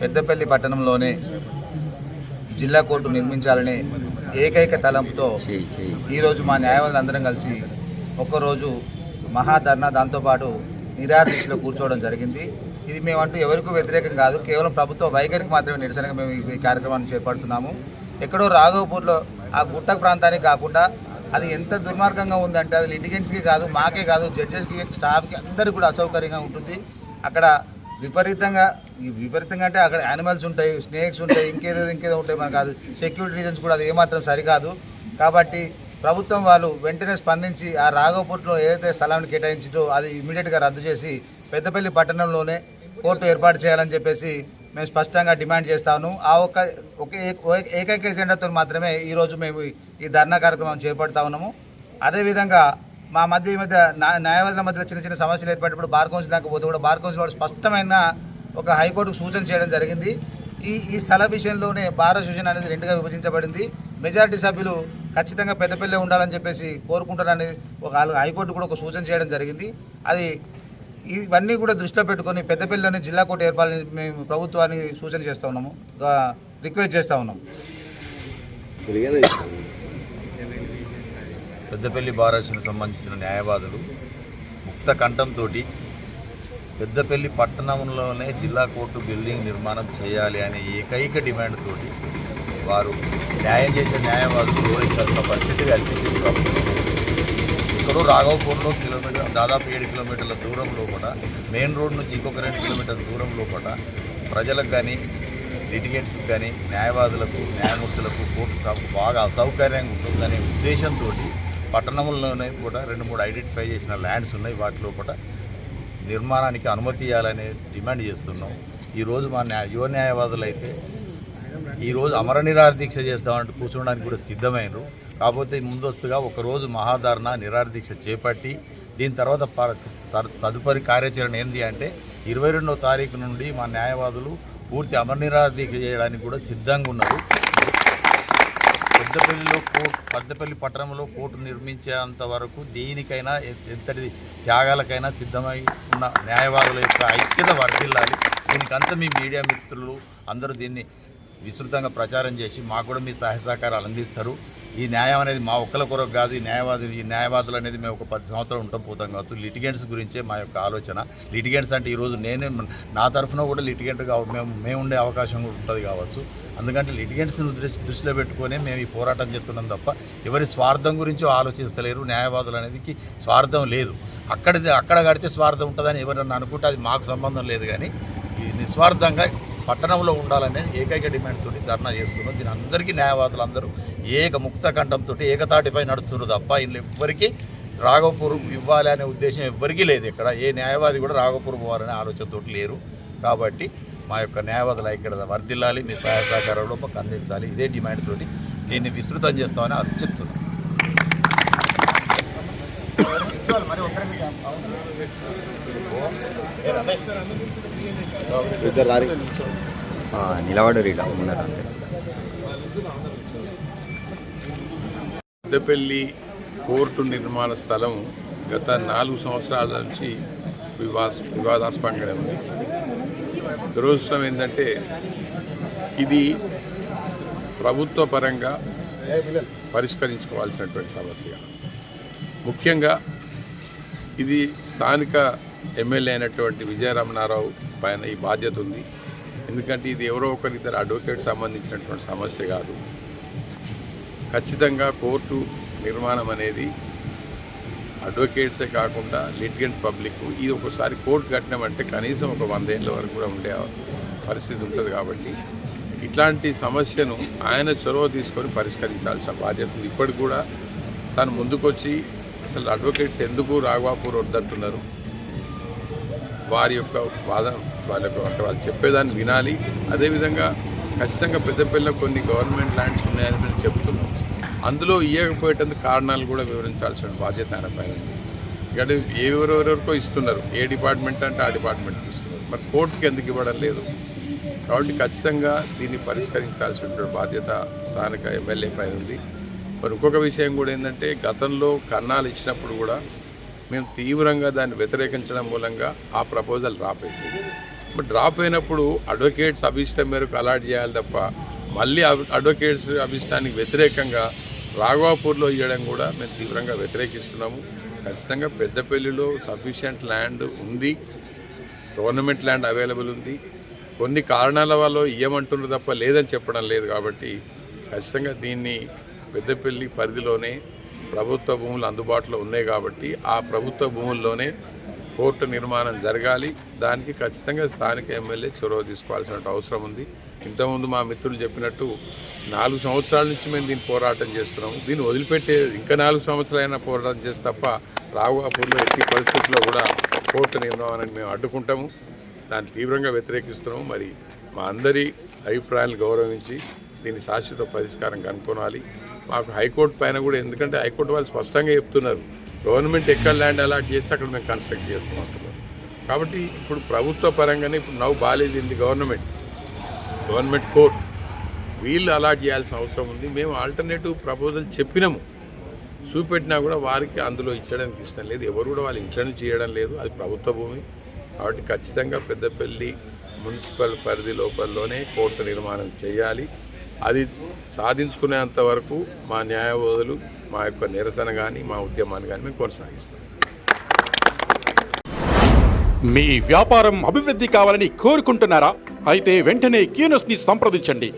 పెద్దపల్లి పట్టణంలోనే జిల్లా కోర్టు నిర్మించాలనే ఏకైక తలంపుతో ఈరోజు మా న్యాయవాదులందరం కలిసి ఒక్కరోజు మహాధర్నా దాంతోపాటు నిరాదీక్షలో కూర్చోవడం జరిగింది. ఇది మేమంటూ ఎవరికీ వ్యతిరేకం కాదు, కేవలం ప్రభుత్వ వైఖరికి మాత్రమే నిరసనగా మేము ఈ కార్యక్రమాన్ని చేపడుతున్నాము. ఎక్కడో రాఘవపూర్లో ఆ గుట్ట ప్రాంతానికి కాకుండా అది ఎంత దుర్మార్గంగా ఉందంటే అది లిటిగెంట్స్కి కాదు, మాకే కాదు, జడ్జెస్కి, స్టాఫ్కి అందరికీ కూడా అసౌకర్యంగా ఉంటుంది. అక్కడ విపరీతంగా అంటే అక్కడ యానిమల్స్ ఉంటాయి, స్నేక్స్ ఉంటాయి, ఇంకేదో ఉంటాయి. మనకు కాదు సెక్యూరిటీ రీజన్స్ కూడా అది ఏమాత్రం సరికాదు. కాబట్టి ప్రభుత్వం వాళ్ళు వెంటనే స్పందించి ఆ రాఘవపూర్లో ఏదైతే స్థలాన్ని కేటాయించిందో అది ఇమీడియట్గా రద్దు చేసి పెద్దపల్లి పట్టణంలోనే కోర్టు ఏర్పాటు చేయాలని చెప్పేసి మేము స్పష్టంగా డిమాండ్ చేస్తాను. ఆ ఏకైక ఎజెండాతో మాత్రమే ఈరోజు మేము ఈ ధర్నా కార్యక్రమం చేపడతా ఉన్నాము. అదేవిధంగా మా మధ్య న్యాయవాదుల మధ్య చిన్న సమస్యలు ఏర్పడినప్పుడు బార్ కౌన్సిల్ దాకా పోతే కూడా బార్ కౌన్సిల్ వాడు స్పష్టమైన ఒక హైకోర్టుకు సూచన చేయడం జరిగింది. ఈ స్థల విషయంలోనే బార్ అసోసియేషన్ అనేది రెండుగా విభజించబడింది. మెజారిటీ సభ్యులు ఖచ్చితంగా పెద్దపల్లి ఉండాలని చెప్పేసి కోరుకుంటారని ఒక హైకోర్టు కూడా ఒక సూచన చేయడం జరిగింది. అది ఇవన్నీ కూడా దృష్టిలో పెట్టుకొని పెద్దపల్లిలోని జిల్లా కోర్టు ఏర్పాటు మేము ప్రభుత్వాన్ని సూచన చేస్తూ ఉన్నాము, రిక్వెస్ట్ చేస్తూ ఉన్నాము. పెద్దపల్లి బార్ అసోసియేషన్కి సంబంధించిన న్యాయవాదులు ముక్త కంఠంతో పెద్దపల్లి పట్టణంలోనే జిల్లా కోర్టు బిల్డింగ్ నిర్మాణం చేయాలి అనే ఏకైక డిమాండ్ తోటి వారు న్యాయం చేసే న్యాయవాదులు ఓడించాల్సిన పరిస్థితి కల్పించారు. ఇక్కడ రాఘవపూర్లో దాదాపు 7 కిలోమీటర్ల దూరంలో కూడా మెయిన్ రోడ్ నుంచి ఇంకొక 2 కిలోమీటర్ల దూరంలో కూడా ప్రజలకు కానీ లిటిగెంట్స్కి కానీ న్యాయవాదులకు న్యాయమూర్తులకు కోర్టు స్టాఫ్కు బాగా అసౌకర్యంగా ఉంటుందనే ఉద్దేశంతో పట్టణంలోనే కూడా 2-3 ఐడెంటిఫై చేసిన ల్యాండ్స్ ఉన్నాయి. వాటిలో కూడా నిర్మాణానికి అనుమతి ఇవ్వాలనే డిమాండ్ చేస్తున్నాం. ఈరోజు మా యువ న్యాయవాదులు అయితే ఈరోజు అమర నిరాదీక్ష చేస్తామంటూ కూర్చోడానికి కూడా సిద్ధమైనరు. కాకపోతే ముందస్తుగా ఒకరోజు మహాధర్నా నిరాదీక్ష చేపట్టి దీని తర్వాత తదుపరి కార్యాచరణ ఏంటి అంటే 22వ తారీఖు నుండి మా న్యాయవాదులు పూర్తి అమర నిరాదీక్ష చేయడానికి కూడా సిద్ధంగా ఉన్నారు. పెద్దపల్లి పట్టణంలో కోర్టు నిర్మించేంత వరకు దేనికైనా ఎంతటి త్యాగాలకైనా సిద్ధమై ఉన్న న్యాయవాదుల యొక్క ఐక్యత వర్ధిల్లాలి. దీనికంతా మీ మీడియా మిత్రులు అందరూ దీన్ని విస్తృతంగా ప్రచారం చేసి మాకు కూడా మీ సహాయ సహకారాలు అందిస్తారు. ఈ న్యాయం అనేది మా ఒక్కల కొరకు కాదు, ఈ న్యాయవాదులు అనేది మేము ఒక 10 సంవత్సరాలు ఉంటాం పోతాం కావచ్చు. లిటిగెంట్స్ గురించే మా యొక్క ఆలోచన. లిటిగెంట్స్ అంటే ఈరోజు నేనే నా తరఫున కూడా లిటిగెంట్గా మేము ఉండే అవకాశం కూడా ఉంటుంది కావచ్చు. అందుకంటే లిటిగెంట్స్ని దృష్టిలో పెట్టుకొని మేము ఈ పోరాటం చేస్తున్నాం తప్ప ఎవరి స్వార్థం గురించో ఆలోచిస్తలేరు. న్యాయవాదులు అనేది స్వార్థం లేదు. అక్కడ కడితే స్వార్థం ఉంటుందని ఎవరన్నా అనుకుంటే అది మాకు సంబంధం లేదు. కానీ ఈ నిస్వార్థంగా పట్టణంలో ఉండాలనే ఏకైక డిమాండ్ తోటి ధర్నా చేస్తున్నాం. దీని అందరికీ న్యాయవాదులు అందరూ ముక్త కంఠంతో ఏకతాటిపై నడుస్తున్నారు తప్ప ఇందులో ఎవ్వరికీ రాఘవపూర్ ఇవ్వాలి అనే ఉద్దేశం ఎవ్వరికీ లేదు. ఇక్కడ ఏ న్యాయవాది కూడా రాఘవపూర్ పోవాలనే ఆలోచనతో లేరు. కాబట్టి మా యొక్క న్యాయవాదుల ఐక్యత వర్ధిల్లాలి, మీ సహాయ సహకారంలో మాకు అందించాలి. ఇదే డిమాండ్ తోటి దీన్ని విస్తృతం చేస్తామని అది చెప్తున్నాం. నిలబడు పెద్దపల్లి కోర్టు నిర్మాణ స్థలం గత 4 సంవత్సరాల నుంచి వివాదాస్పదంగా ఉంది. దురదృష్టం ఏంటంటే ఇది ప్రభుత్వ పరంగా పరిష్కరించుకోవాల్సినటువంటి సమస్య. ముఖ్యంగా ఇది స్థానిక ఎమ్మెల్యే అయినటువంటి విజయరమణారావు పైన ఈ బాధ్యత ఉంది. ఎందుకంటే ఇది ఎవరో ఒకరిద్దరు అడ్వకేట్ సంబంధించినటువంటి సమస్య కాదు. ఖచ్చితంగా కోర్టు నిర్మాణం అనేది అడ్వకేట్సే కాకుండా లిటిగెంట్ పబ్లిక్ ఇది ఒకసారి కోర్టు కట్టినామంటే కనీసం ఒక 100 ఏళ్ళ వరకు కూడా ఉండే పరిస్థితి ఉంటుంది. కాబట్టి ఇట్లాంటి సమస్యను ఆయన చొరవ తీసుకొని పరిష్కరించాల్సిన బాధ్యత ఉంది. ఇప్పటికి కూడా తను ముందుకొచ్చి అసలు అడ్వకేట్స్ ఎందుకు రాఘవాపూర్ వద్దంటున్నారు, వారి యొక్క వాదన వాళ్ళు చెప్పేదాన్ని వినాలి. అదేవిధంగా ఖచ్చితంగా పెద్దపల్లిలో కొన్ని గవర్నమెంట్ ల్యాండ్స్ ఉన్నాయని మేము చెప్తున్నాం. అందులో ఇవ్వకపోయేటందుకు కారణాలు కూడా వివరించాల్సిన బాధ్యత ఆయన పైన ఉంది. ఇక్కడ ఎవరెవరికో ఇస్తున్నారు, ఏ డిపార్ట్మెంట్ అంటే ఆ డిపార్ట్మెంట్కి ఇస్తున్నారు, మరి కోర్టుకి ఎందుకు ఇవ్వడం లేదు. కాబట్టి ఖచ్చితంగా దీన్ని పరిష్కరించాల్సిన బాధ్యత స్థానిక ఎమ్మెల్యే పైన ఉంది. మరి ఇంకొక విషయం కూడా ఏంటంటే గతంలో కన్నాలు ఇచ్చినప్పుడు కూడా మేము తీవ్రంగా దాన్ని వ్యతిరేకించడం మూలంగా ఆ ప్రపోజల్ రాపోయింది. బట్ డ్రాప్ అయినప్పుడు అడ్వకేట్స్ అభిష్టం మేరకు అలాట్ చేయాలి తప్ప మళ్ళీ అడ్వకేట్స్ అభిష్టానికి వ్యతిరేకంగా రాఘవాపూర్లో ఇవ్వడం కూడా మేము తీవ్రంగా వ్యతిరేకిస్తున్నాము. ఖచ్చితంగా పెద్దపల్లిలో సఫిషియంట్ ల్యాండ్ ఉంది, గవర్నమెంట్ ల్యాండ్ అవైలబుల్ ఉంది. కొన్ని కారణాల వల్ల ఇవ్వమంటున్నారు తప్ప లేదని చెప్పడం లేదు. కాబట్టి ఖచ్చితంగా దీన్ని పెద్దపల్లి పరిధిలోనే ప్రభుత్వ భూములు అందుబాటులో ఉన్నాయి కాబట్టి ఆ ప్రభుత్వ భూముల్లోనే కోర్టు నిర్మాణం జరగాలి. దానికి ఖచ్చితంగా స్థానిక ఎమ్మెల్యే చొరవ తీసుకోవాల్సిన అవసరం ఉంది. ఇంతకుముందు మా మిత్రులు చెప్పినట్టు 4 సంవత్సరాల నుంచి మేము దీన్ని పోరాటం చేస్తున్నాము. దీన్ని వదిలిపెట్టే ఇంకా 4 సంవత్సరాలైనా పోరాటం చేస్తే తప్ప రాఘవాపూర్లో ఎట్టి పరిస్థితుల్లో కూడా కోర్టు నిర్మాణాన్ని మేము అడ్డుకుంటాము. దాన్ని తీవ్రంగా వ్యతిరేకిస్తున్నాము. మరి మా అందరి అభిప్రాయాలు గౌరవించి దీన్ని శాశ్వత పరిష్కారం కనుక్కోవాలి. మాకు హైకోర్టు పైన కూడా, ఎందుకంటే హైకోర్టు వాళ్ళు స్పష్టంగా చెప్తున్నారు గవర్నమెంట్ ఎక్కడ ల్యాండ్ అలాట్ చేస్తే అక్కడ మేము కన్స్ట్రక్ట్ చేస్తాం అంటున్నారు. కాబట్టి ఇప్పుడు ప్రభుత్వ పరంగానే ఇప్పుడు now ball is in the government court వీళ్ళు అలాట్ చేయాల్సిన అవసరం ఉంది. మేము ఆల్టర్నేటివ్ ప్రపోజల్ చెప్పినాము, చూపెట్టినా కూడా వారికి అందులో ఇచ్చడానికి ఇష్టం లేదు. ఎవరు కూడా వాళ్ళ ఇంట్లో నుంచి చేయడం లేదు. అది ప్రభుత్వ భూమి కాబట్టి ఖచ్చితంగా పెద్దపల్లి మున్సిపల్ పరిధి లోపలలోనే కోర్టు నిర్మాణం చేయాలి. అది సాధించుకునేంత వరకు మా న్యాయవాదులు మా యొక్క నిరసన కానీ మా ఉద్యమాన్ని కానీ మేము కొనసాగిస్తాం. మీ వ్యాపారం అభివృద్ధి కావాలని కోరుకుంటున్నారా? అయితే వెంటనే క్యూనస్ని సంప్రదించండి.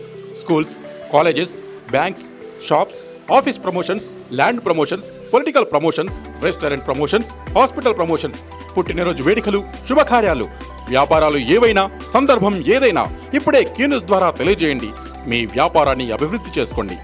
Schools, colleges, banks, shops, office promotions, land promotions, political promotions, restaurant promotions, hospital promotions, పుట్టినరోజు వేడుకలు, శుభకార్యాలు, వ్యాపారాలు ఏవైనా, సందర్భం ఏదైనా ఇప్పుడే క్యూనస్ ద్వారా తెలియజేయండి. మీ వ్యాపారాన్ని అభివృద్ధి చేసుకోండి.